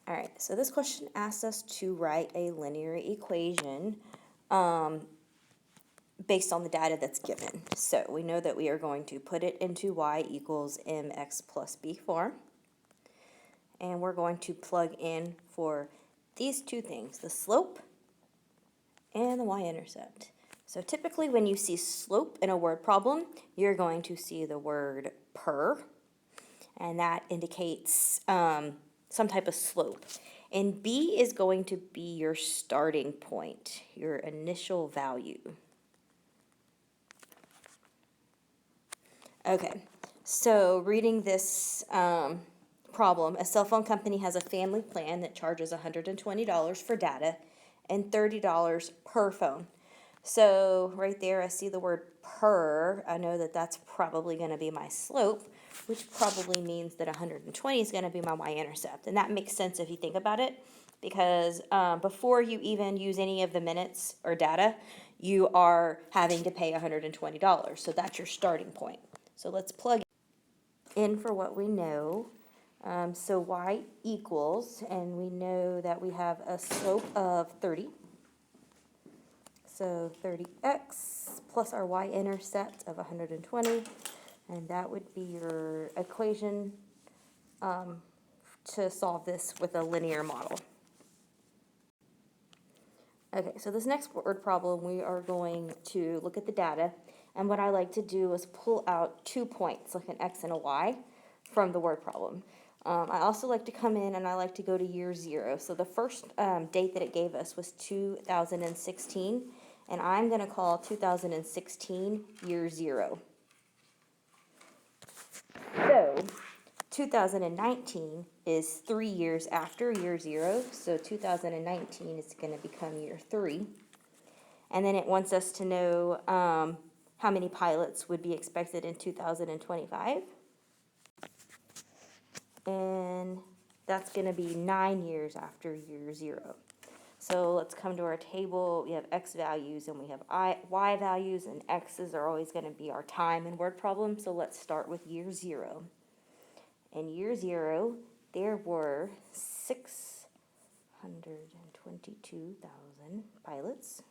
All right, so this question asks us to write a linear equation based on the data that's given. So we know that we are going to put it into y equals mx plus b form. And we're going to plug in for these two things, the slope and the y-intercept. So typically when you see slope in a word problem, you're going to see the word per, and that indicates some type of slope. And b is going to be your starting point, your initial value. Okay, so reading this problem, a cell phone company has a family plan that charges $120 for data and $30 per phone. So right there, I see the word per. I know that that's probably going to be my slope, which probably means that 120 is going to be my y-intercept. And that makes sense if you think about it, because before you even use any of the minutes or data, you are having to pay $120. So that's your starting point. So let's plug in for what we know. So y equals, and we know that we have a slope of 30. So 30x plus our y-intercept of 120, and that would be your equation to solve this with a linear model. Okay, so this next word problem, we are going to look at the data, and what I like to do is pull out 2 points, like an x and a y, from the word problem. I also like to come in and I like to go to year 0. So the first date that it gave us was 2016, and I'm going to call 2016 year 0. So 2019 is 3 years after year 0, so 2019 is going to become year 3. And then it wants us to know how many pilots would be expected in 2025. And that's going to be 9 years after year 0. So let's come to our table. We have x values and we have y values, and x's are always going to be our time in word problems. So let's start with year 0. In year 0, there were 622,000 pilots.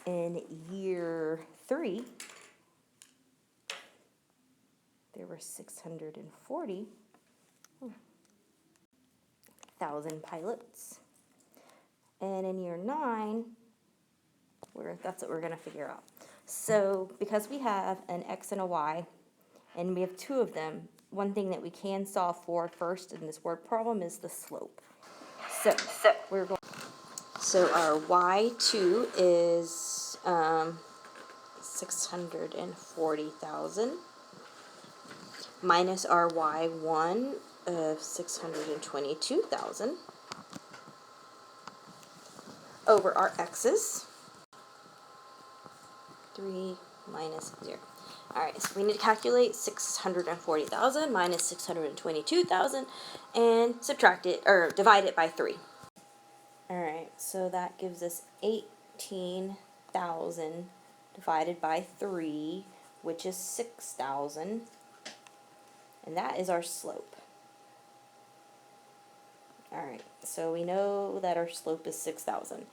In year 3, there were 640,000 pilots. And in year 9, that's what we're going to figure out. So because we have an x and a y, and we have 2 of them, one thing that we can solve for first in this word problem is the slope. So our y2 is 640,000 minus our y1 of 622,000 over our x's, 3 minus 0. All right, so we need to calculate 640,000 minus 622,000 and subtract it, or divide it by 3. All right, so that gives us 18,000 divided by 3, which is 6,000, and that is our slope. All right, so we know that our slope is 6,000.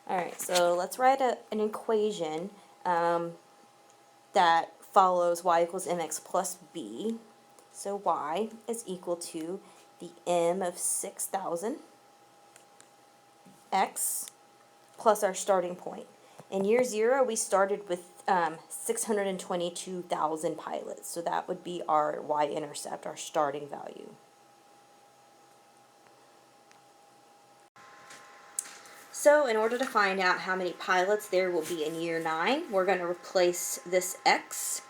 All right, so let's write an equation that follows y equals mx plus b. So y is equal to the m of 6,000 x plus our starting point. In year 0, we started with 622,000 pilots, so that would be our y-intercept, our starting value. So in order to find out how many pilots there will be in year 9, we're going to replace this x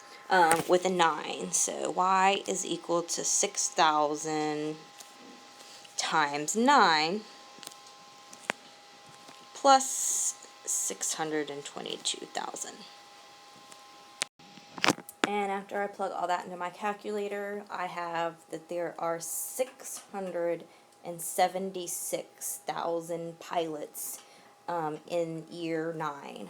with a 9. So y is equal to 6,000 times 9 plus 622,000. And after I plug all that into my calculator, I have that there are 676,000 pilots in year 9.